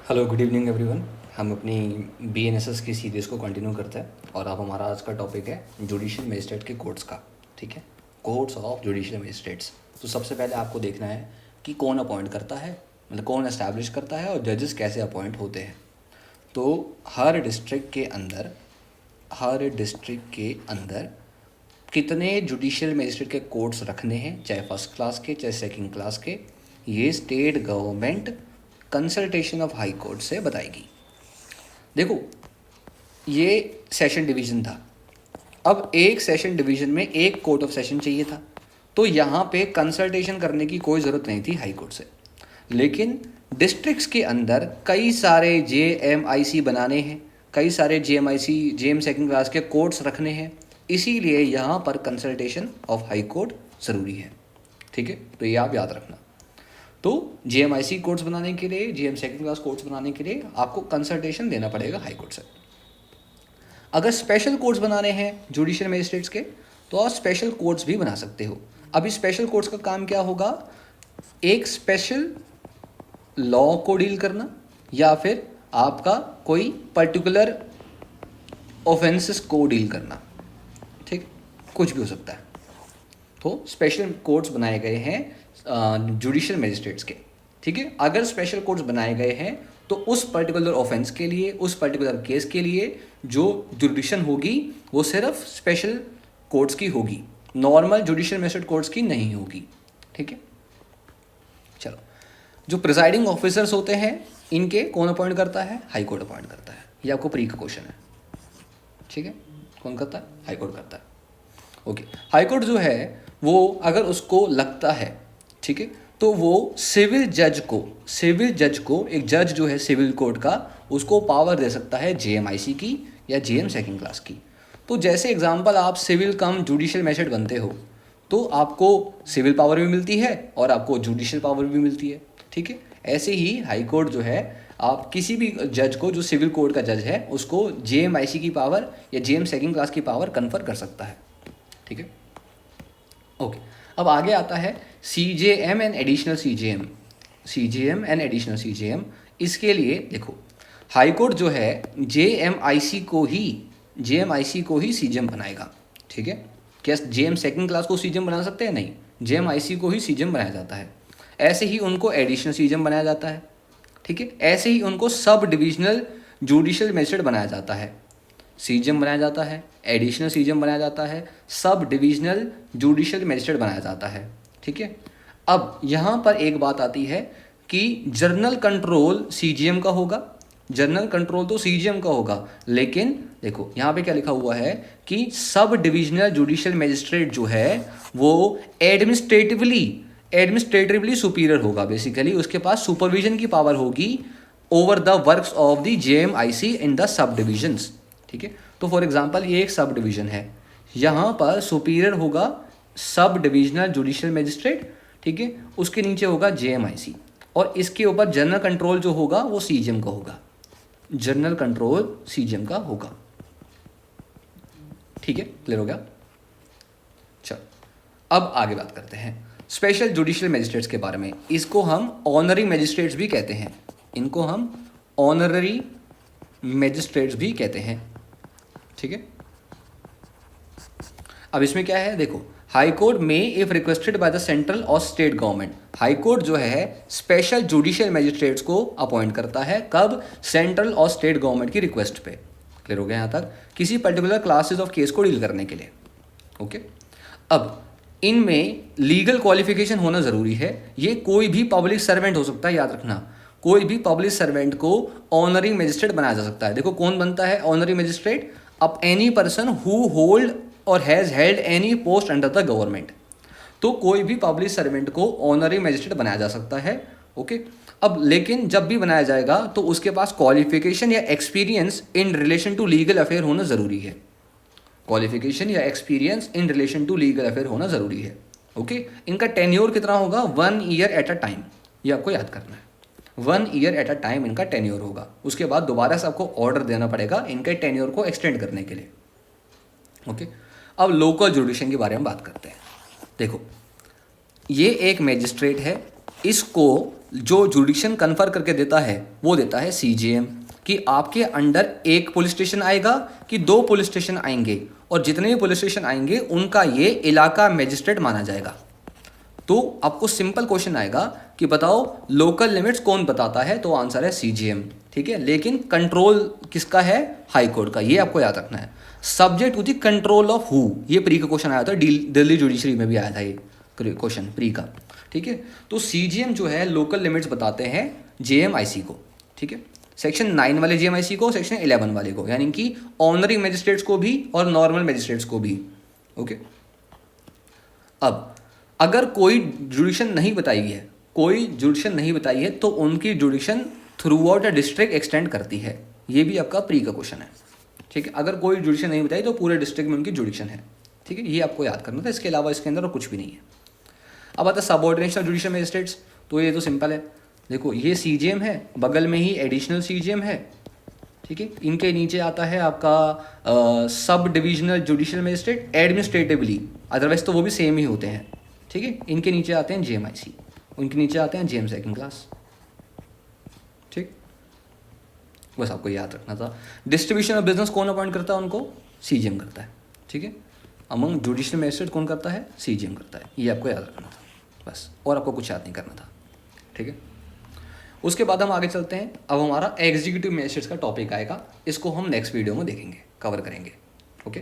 Hello good evening everyone. हम अपनी BNSS की सीरीज़ को कंटिन्यू करते हैं और अब हमारा आज का टॉपिक है जुडिशियल मजिस्ट्रेट के कोर्ट्स का। ठीक है, कोर्ट्स ऑफ जुडिशियल मजिस्ट्रेट्स। तो सबसे पहले आपको देखना है कि कौन अपॉइंट करता है, मतलब कौन एस्टैब्लिश करता है और जजेस कैसे अपॉइंट होते हैं। तो हर डिस्ट्रिक्ट के अंदर कितने जुडिशियल मजिस्ट्रेट के कोर्ट्स रखने हैं, चाहे फर्स्ट क्लास के चाहे सेकंड क्लास के, ये state government consultation of high court से बताएगी। देखो, ये सेशन डिवीज़न था। अब एक सेशन डिवीज़न में एक कोर्ट ऑफ सेशन चाहिए था, तो यहाँ पे कंसल्टेशन करने की कोई ज़रूरत नहीं थी हाई कोर्ट से। लेकिन डिस्ट्रिक्ट्स के अंदर कई सारे JMIC बनाने हैं, कई सारे JM सेकंड क्लास के कोर्ट्स रखने हैं, इसीलिए यहाँ पर कंसल्टेशन ऑफ हाई कोर्ट ज़रूरी है। ठीक है, तो ये आप याद रखना। तो JMIC कोर्ट्स बनाने के लिए, JM सेकंड क्लास कोर्ट्स बनाने के लिए आपको कंसल्टेशन देना पड़ेगा हाई कोर्ट से। अगर स्पेशल कोर्ट्स बनाने हैं जुडिशियल मजिस्ट्रेट्स के, तो आप स्पेशल कोर्ट्स भी बना सकते हो। अभी स्पेशल कोर्ट्स का काम क्या होगा? एक स्पेशल लॉ को डील करना, या फिर आपका कोई पर्टिकुलर ऑफेंसेस को डील करना। ठीक, कुछ भी हो सकता है। तो स्पेशल कोर्ट्स बनाए गए हैं जुडिशियल मजिस्ट्रेट्स के। ठीक है, अगर स्पेशल कोर्ट्स बनाए गए हैं तो उस पर्टिकुलर ऑफेंस के लिए, उस पर्टिकुलर केस के लिए जो जुडिशन होगी वो सिर्फ स्पेशल कोर्ट्स की होगी, नॉर्मल जुडिशियल मजिस्ट्रेट कोर्ट्स की नहीं होगी। ठीक है, चलो। जो प्रिजाइडिंग ऑफिसर्स होते हैं, इनके कौन अपॉइंट करता है? हाई कोर्ट अपॉइंट करता है। ये आपको प्री का क्वेश्चन है। ठीक है, कौन करता है? हाई कोर्ट करता है। ओके, हाई कोर्ट जो है वो अगर उसको लगता है, ठीक है, तो वो सिविल जज को एक जज जो है सिविल कोर्ट का, उसको पावर दे सकता है JMIC की या JM सेकंड क्लास की। तो जैसे एग्जांपल, आप सिविल कम जुडिशियल मैजिस्ट्रेट बनते हो तो आपको सिविल पावर भी मिलती है और आपको जुडिशियल पावर भी मिलती है। ठीक है, ऐसे ही हाई कोर्ट जो है, आप किसी भी जज को जो सिविल कोर्ट का जज है उसको JMIC की पावर या JM सेकंड क्लास की पावर कन्फर कर सकता है। ठीक है, ओके। अब आगे आता है CJM एंड एडिशनल CJM। इसके लिए देखो, हाई कोर्ट जो है JMIC को ही CJM बनाएगा। ठीक है, क्या JM सेकंड क्लास को CJM बना सकते हैं? नहीं, JMIC को ही CJM बनाया जाता है। ऐसे ही उनको एडिशनल CJM बनाया जाता है। ठीक है, ऐसे ही उनको सब डिविजनल जुडिशियल मजिस्ट्रेट बनाया जाता है। CJM बनाया जाता है, एडिशनल CJM बनाया जाता है, सब डिविजनल जुडिशियल मजिस्ट्रेट बनाया जाता है। ठीक है, अब यहाँ पर एक बात आती है कि जर्नल कंट्रोल CJM का होगा। जर्नल कंट्रोल तो CJM का होगा, लेकिन देखो यहाँ पे क्या लिखा हुआ है कि सब डिविजनल जुडिशियल मजिस्ट्रेट जो है वो एडमिनिस्ट्रेटिवली सुपीरियर होगा। बेसिकली उसके पास सुपरविजन की पावर होगी over the works of the JMIC in the sub divisions. ठीक है, तो फॉर एग्जांपल ये एक सब डिवीजन है, यहाँ पर सुपीरियर होगा सब डिविजनल जुडिशियल मजिस्ट्रेट। ठीक है, उसके नीचे होगा JMIC और इसके ऊपर जनरल कंट्रोल जो होगा वो CJM का होगा। जनरल कंट्रोल CJM का होगा। ठीक है, क्लियर हो गया? चलो, अब आगे बात करते हैं स्पेशल जुडिशियल मजिस्ट्रेट्स के बारे में। इसको हम ऑनरी मजिस्ट्रेट्स भी कहते हैं। इनको हम ऑनररी मजिस्ट्रेट्स भी कहते हैं। ठीक है, अब इसमें क्या है देखो, हाई कोर्ट में if requested by the central और स्टेट गवर्नमेंट, हाई कोर्ट जो है स्पेशल जुडिशियल मजिस्ट्रेट्स को अपॉइंट करता है। कब? सेंट्रल और स्टेट गवर्नमेंट की रिक्वेस्ट पे। क्लियर हो गया यहाँ तक? किसी पर्टिकुलर क्लासेस ऑफ केस को डील करने के लिए। ओके, अब इनमें लीगल क्वालिफिकेशन होना ज़रूरी है। ये कोई भी पब्लिक सर्वेंट हो सकता है, याद रखना। कोई भी पब्लिक सर्वेंट को ऑनरी मजिस्ट्रेट बनाया जा सकता है। देखो कौन बनता है ऑनरी मजिस्ट्रेट? अब एनी पर्सन हु होल्ड और has held any post under the government. तो कोई भी पब्लिक सर्वेंट को ऑनरी मजिस्ट्रेट बनाया जा सकता है। ओके, अब लेकिन जब भी बनाया जाएगा तो उसके पास क्वालिफिकेशन या experience in relation to legal affair होना ज़रूरी है। क्वालिफिकेशन या experience in relation to legal affair होना ज़रूरी है। ओके, इनका टेन्योर कितना होगा? 1 ईयर एट अ टाइम। ये आपको याद करना है, 1 ईयर एट अ टाइम इनका टेन्योर होगा। उसके बाद दोबारा से आपको ऑर्डर देना पड़ेगा इनके टेन्योर को एक्सटेंड करने के लिए। ओके, अब लोकल जुडिशन के बारे में बात करते हैं। देखो, ये एक मैजिस्ट्रेट है, इसको जो जुडिक्शन कन्फर करके देता है वो देता है सीजेएम, कि आपके अंडर एक पुलिस स्टेशन आएगा कि 2 पुलिस स्टेशन आएंगे, और जितने भी पुलिस स्टेशन आएंगे उनका ये इलाका मजिस्ट्रेट माना जाएगा। तो आपको सिंपल क्वेश्चन आएगा कि बताओ लोकल लिमिट्स कौन बताता है, तो आंसर है सीजेएम, ठीक है। लेकिन कंट्रोल किसका है, हाई कोर्ट का, ये आपको याद रखना है। Subject to the control of who, ये प्री का क्वेश्चन आया था, दिल्ली जुडिशरी में भी आया था ये क्वेश्चन प्री का, ठीक है। तो सीजीएम जो है लोकल लिमिट्स बताते हैं जेएमआईसी को, ठीक है। सेक्शन 9 वाले जेएमआईसी को, सेक्शन 11 वाले को, यानी कि ऑनरी मजिस्ट्रेट्स को भी और नॉर्मल मजिस्ट्रेट्स को भी, ओके। अब अगर कोई जुडिक्शन नहीं बताई है, कोई जुडिक्शन नहीं बताई है, तो उनकी जुडिक्शन through out the district extend करती है। ये भी आपका प्री का क्वेश्चन है, ठीक है। अगर कोई जुडिक्शन नहीं बताई तो पूरे डिस्ट्रिक्ट में उनकी जुडिक्शन है, ठीक है। ये आपको याद करना था, इसके अलावा इसके अंदर और कुछ भी नहीं है। अब आता है सबऑर्डिनेशन ऑफ जुडिशियल मजिस्ट्रेट्स, तो ये तो सिंपल है। देखो ये सीजीएम है, बगल में ही एडिशनल सीजीएम है, ठीक है। इनके नीचे आता है आपका sub divisional judicial magistrate administratively, otherwise तो वो भी सेम ही होते हैं, ठीक है। इनके नीचे आते हैं जेएमआईसी, उनके नीचे आते हैं जेएम सेकंड क्लास, ठीक। बस आपको याद रखना था। डिस्ट्रीब्यूशन ऑफ बिजनेस कौन अपॉइंट करता है उनको, सीजीएम करता है, ठीक है। अमंग जुडिशियल मजिस्ट्रेट कौन करता है, सीजीएम करता है, ये आपको याद रखना था बस, और आपको कुछ याद नहीं करना था, ठीक है। उसके बाद हम आगे चलते हैं। अब हमारा एग्जीक्यूटिव मजिस्ट्रेट्स का टॉपिक आएगा, इसको हम नेक्स्ट वीडियो में देखेंगे, कवर करेंगे, ओके।